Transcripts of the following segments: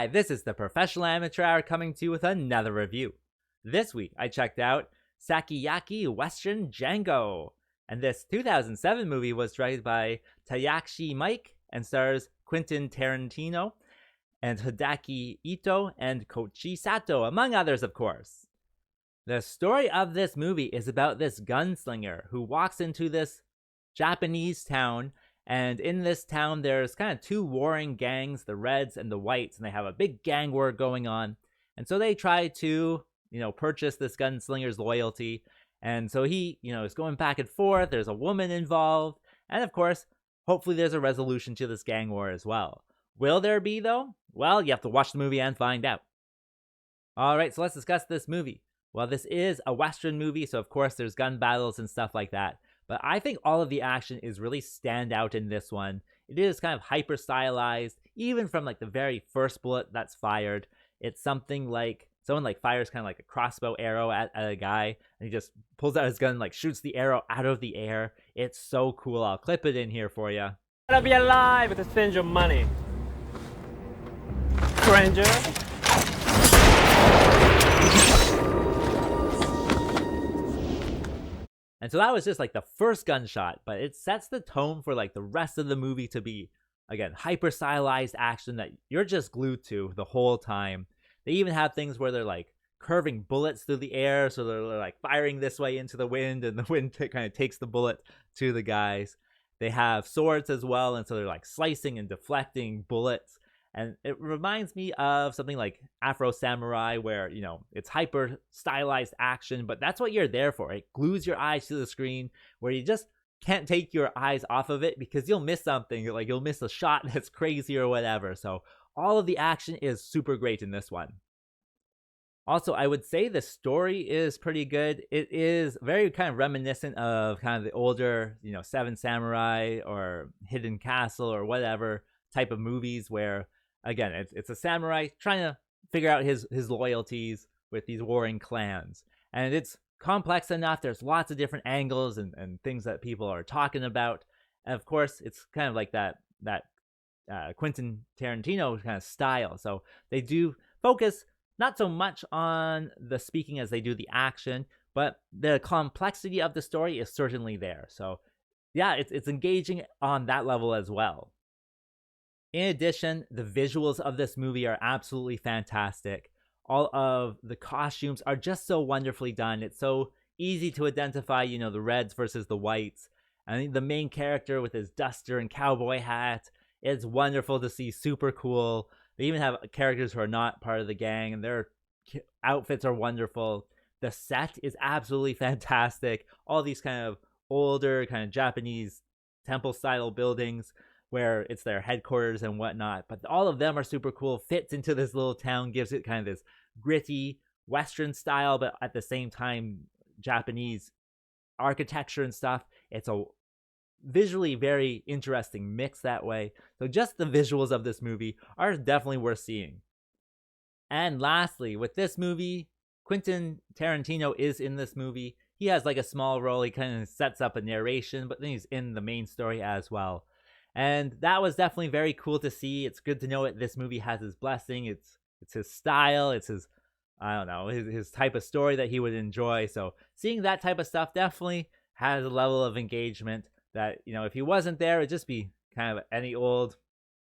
Hi, this is the Professional Amateur Hour coming to you with another review. This week I checked out SUKIYAKI Western DJANGO, and this 2007 movie was directed by Takashi Miike and stars Quentin Tarantino and Hideaki Ito and Koichi Sato, among others, of course. The story of this movie is about this gunslinger who walks into this Japanese town. And in this town, there's kind of two warring gangs, the Reds and the Whites, and they have a big gang war going on. And so they try to, purchase this gunslinger's loyalty. And so he, is going back and forth. There's a woman involved. And of course, hopefully there's a resolution to this gang war as well. Will there be, though? Well, you have to watch the movie and find out. All right, so let's discuss this movie. Well, this is a Western movie, so of course there's gun battles and stuff like that. But I think all of the action is really stand out in this one. It is kind of hyper stylized, even from like the very first bullet that's fired. It's something like someone fires kind of like a crossbow arrow at a guy, and he just pulls out his gun and shoots the arrow out of the air. It's so cool. I'll clip it in here for you. Gotta be alive to spend your money, stranger. And so that was just the first gunshot, but it sets the tone for the rest of the movie to be, again, hyper stylized action that you're just glued to the whole time. They even have things where they're curving bullets through the air, so they're firing this way into the wind, and the wind kind of takes the bullet to the guys. They have swords as well, and so they're slicing and deflecting bullets. And it reminds me of something like Afro Samurai, where, it's hyper stylized action, but that's what you're there for. It glues your eyes to the screen, where you just can't take your eyes off of it because you'll miss something. You'll miss a shot that's crazy or whatever. So all of the action is super great in this one. Also, I would say the story is pretty good. It is very kind of reminiscent of kind of the older, Seven Samurai or Hidden Castle or whatever type of movies where, again, it's a samurai trying to figure out his loyalties with these warring clans. And it's complex enough. There's lots of different angles and things that people are talking about. And of course, it's kind of like that Quentin Tarantino kind of style. So they do focus not so much on the speaking as they do the action, but the complexity of the story is certainly there. So yeah, it's engaging on that level as well. In addition, the visuals of this movie are absolutely fantastic. All of the costumes are just so wonderfully done. It's so easy to identify, the Reds versus the Whites. And the main character with his duster and cowboy hat, it's wonderful to see, super cool. They even have characters who are not part of the gang, and their outfits are wonderful. The set is absolutely fantastic. All these kind of older, kind of Japanese temple-style buildings, where it's their headquarters and whatnot, but all of them are super cool, fits into this little town, gives it kind of this gritty Western style, but at the same time, Japanese architecture and stuff. It's a visually very interesting mix that way. So just the visuals of this movie are definitely worth seeing. And lastly, with this movie, Quentin Tarantino is in this movie. He has a small role. He kind of sets up a narration, but then he's in the main story as well. And that was definitely very cool to see. It's good to know that this movie has his blessing. It's his style. It's his, his type of story that he would enjoy. So seeing that type of stuff definitely has a level of engagement that, if he wasn't there, it'd just be kind of any old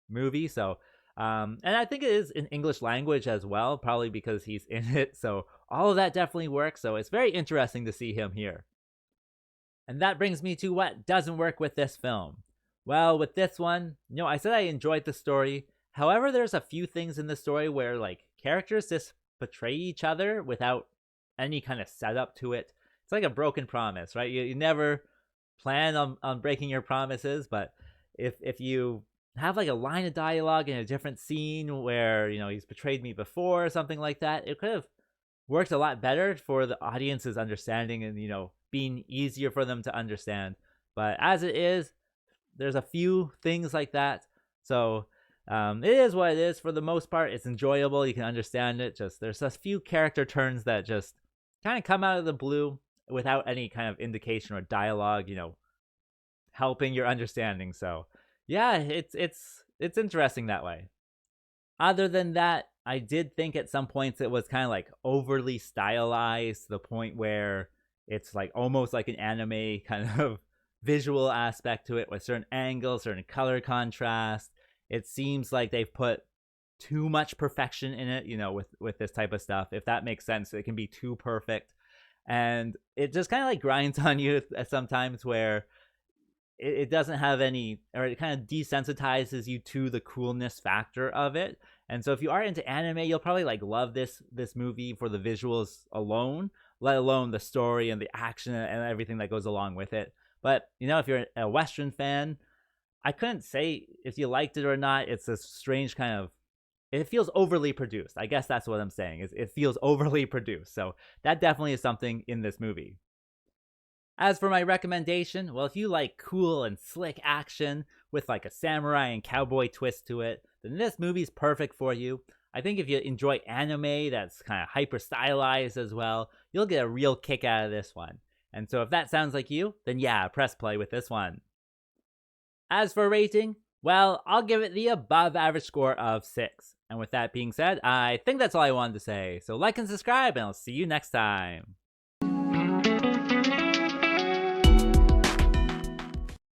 movie. So, and I think it is in English language as well, probably because he's in it. So all of that definitely works. So it's very interesting to see him here. And that brings me to what doesn't work with this film. Well, with this one, I said I enjoyed the story. However, there's a few things in the story where characters just betray each other without any kind of setup to it. It's like a broken promise, right? You never plan on breaking your promises, but if you have a line of dialogue in a different scene where, he's betrayed me before or something like that, it could have worked a lot better for the audience's understanding and, being easier for them to understand. But as it is, there's a few things like that. So it is what it is. For the most part, it's enjoyable. You can understand it. Just there's a few character turns that just kind of come out of the blue without any kind of indication or dialogue, helping your understanding. So yeah, it's interesting that way. Other than that, I did think at some points it was kind of like overly stylized to the point where it's like almost like an anime kind of visual aspect to it with certain angles, certain color contrast. It seems like they've put too much perfection in it, you know, with this type of stuff. If that makes sense, it can be too perfect. And it just kind of like grinds on you at sometimes where it doesn't have any, or it kind of desensitizes you to the coolness factor of it. And so if you are into anime, you'll probably like love this movie for the visuals alone, let alone the story and the action and everything that goes along with it. But you know, if you're a Western fan, I couldn't say if you liked it or not. It's a strange kind of, it feels overly produced. I guess that's what I'm saying, is it feels overly produced. So that definitely is something in this movie. As for my recommendation, well, if you like cool and slick action with like a samurai and cowboy twist to it, then this movie's perfect for you. I think if you enjoy anime that's kind of hyper stylized as well, you'll get a real kick out of this one. And so if that sounds like you, then yeah, press play with this one. As for rating, well, I'll give it the above average score of 6. And with that being said, I think that's all I wanted to say. So like and subscribe, and I'll see you next time.